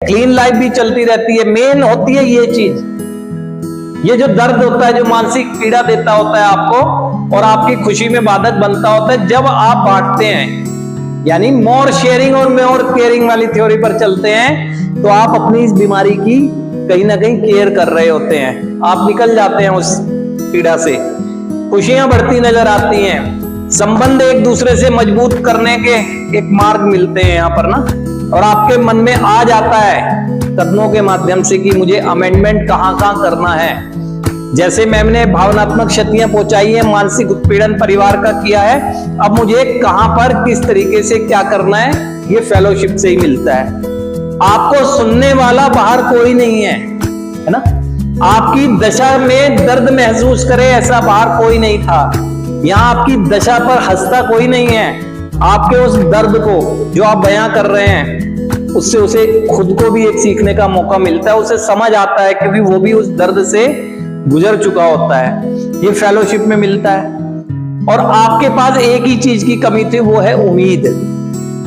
Clean life भी चलती रहती है। मेन होती है ये चीज, ये जो दर्द होता है, जो मानसिक पीड़ा देता होता है आपको और आपकी खुशी में बाधक बनता होता है, जब आप बांटते हैं, यानी मोर शेयरिंग और मोर केयरिंग वाली थ्योरी पर चलते हैं, तो आप अपनी इस बीमारी की कहीं ना कहीं केयर कर रहे होते हैं। आप निकल जाते हैं उस पीड़ा से, खुशियां बढ़ती नजर आती हैं, संबंध एक दूसरे से मजबूत करने के एक मार्ग मिलते हैं यहाँ पर ना। और आपके मन में आ जाता है कदमों के माध्यम से कि मुझे अमेंडमेंट कहां कहां करना है। जैसे मैंने भावनात्मक क्षतियां पहुंचाई है, मानसिक उत्पीड़न परिवार का किया है, अब मुझे कहां पर किस तरीके से क्या करना है, ये फेलोशिप से ही मिलता है। आपको सुनने वाला बाहर कोई नहीं है ना। आपकी दशा में दर्द महसूस करे ऐसा बाहर कोई नहीं था। यहाँ आपकी दशा पर हंसता कोई नहीं है। आपके उस दर्द को जो आप बयां कर रहे हैं, उससे उसे खुद को भी एक सीखने का मौका मिलता है, उसे समझ आता है क्योंकि वो भी उस दर्द से गुजर चुका होता है। ये फेलोशिप में मिलता है। और आपके पास एक ही चीज की कमी थी, वो है उम्मीद।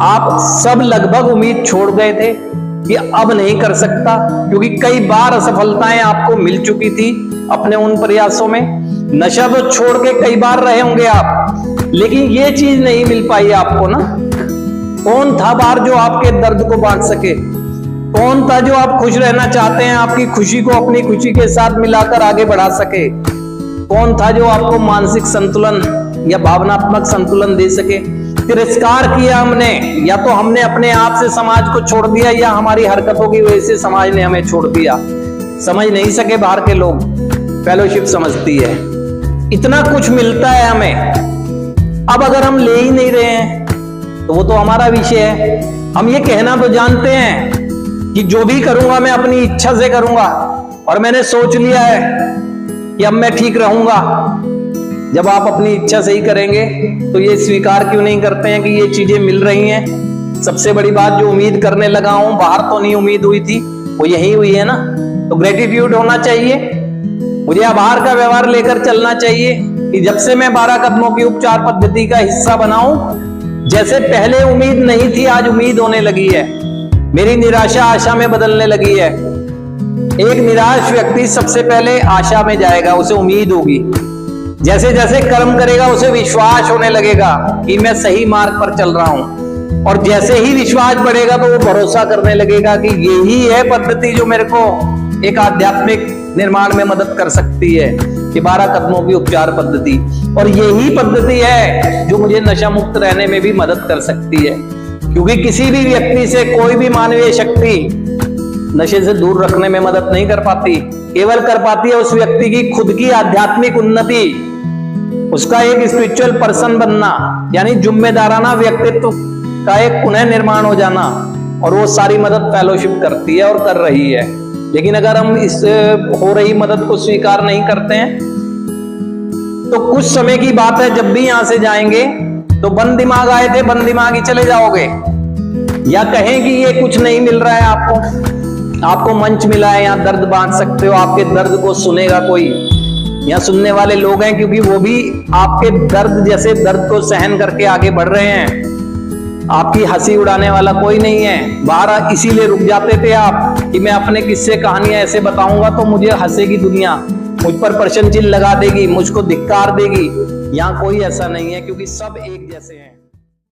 आप सब लगभग उम्मीद छोड़ गए थे कि अब नहीं कर सकता, क्योंकि कई बार असफलताएं आपको मिल चुकी थी अपने उन प्रयासों में। नशा तो छोड़ के कई बार रहे होंगे आप, लेकिन ये चीज नहीं मिल पाई आपको ना। कौन था बाहर जो आपके दर्द को बांट सके? कौन था जो आप खुश रहना चाहते हैं, आपकी खुशी को अपनी खुशी के साथ मिलाकर आगे बढ़ा सके? कौन था जो आपको मानसिक संतुलन या भावनात्मक संतुलन दे सके? तिरस्कार किया हमने, या तो हमने अपने आप से समाज को छोड़ दिया, या हमारी हरकतों की वजह से समाज ने हमें छोड़ दिया। समझ नहीं सके बाहर के लोग, फेलोशिप समझती है। इतना कुछ मिलता है हमें, अब अगर हम ले ही नहीं रहे हैं तो वो तो हमारा विषय है। हम ये कहना तो जानते हैं कि जो भी करूंगा मैं अपनी इच्छा से करूंगा, और मैंने सोच लिया है कि अब मैं ठीक रहूंगा। जब आप अपनी इच्छा से ही करेंगे तो ये स्वीकार क्यों नहीं करते हैं कि ये चीजें मिल रही हैं? सबसे बड़ी बात, जो उम्मीद करने लगा हूं, बाहर तो नहीं उम्मीद हुई थी, वो यही हुई है ना। तो ग्रेटिट्यूड होना चाहिए, मुझे आभार का व्यवहार लेकर चलना चाहिए कि जब से मैं 12 कदमों की उपचार पद्धति का हिस्सा बनाऊं, जैसे पहले उम्मीद नहीं थी, आज उम्मीद होने लगी है। मेरी निराशा आशा में बदलने लगी है। एक निराश व्यक्ति सबसे पहले आशा में जाएगा, उसे उम्मीद होगी। जैसे जैसे कर्म करेगा उसे विश्वास होने लगेगा कि मैं सही मार्ग पर चल रहा हूं, और जैसे ही विश्वास बढ़ेगा तो वो भरोसा करने लगेगा कि यही है पद्धति जो मेरे को एक आध्यात्मिक निर्माण में मदद कर सकती है, कि 12 कदमों की उपचार पद्धति। और यही पद्धति है जो मुझे नशा मुक्त रहने में भी मदद कर सकती है, क्योंकि किसी भी व्यक्ति से कोई भी मानवीय शक्ति नशे से दूर रखने में मदद नहीं कर पाती। केवल कर पाती है उस व्यक्ति की खुद की आध्यात्मिक उन्नति, उसका एक स्पिरिचुअल पर्सन बनना, यानी जिम्मेदाराना व्यक्तित्व का एक पुनः निर्माण हो जाना। और वो सारी मदद फेलोशिप करती है और कर रही है। लेकिन अगर हम इस हो रही मदद को स्वीकार नहीं करते हैं, तो कुछ समय की बात है, जब भी यहां से जाएंगे तो बंद दिमाग आए थे, बंद दिमाग ही चले जाओगे। या कहें कि ये कुछ नहीं मिल रहा है आपको मंच मिला है, यहाँ दर्द बांट सकते हो, आपके दर्द को सुनेगा कोई, यहाँ सुनने वाले लोग हैं, क्योंकि वो भी आपके दर्द जैसे दर्द को सहन करके आगे बढ़ रहे हैं। आपकी हंसी उड़ाने वाला कोई नहीं है। बाहर इसीलिए रुक जाते थे आप कि मैं अपने किस्से कहानियां ऐसे बताऊंगा तो मुझे हंसेगी दुनिया, मुझ पर प्रश्न चिन्ह लगा देगी, मुझको धिक्कार देगी। यहाँ कोई ऐसा नहीं है, क्योंकि सब एक जैसे हैं।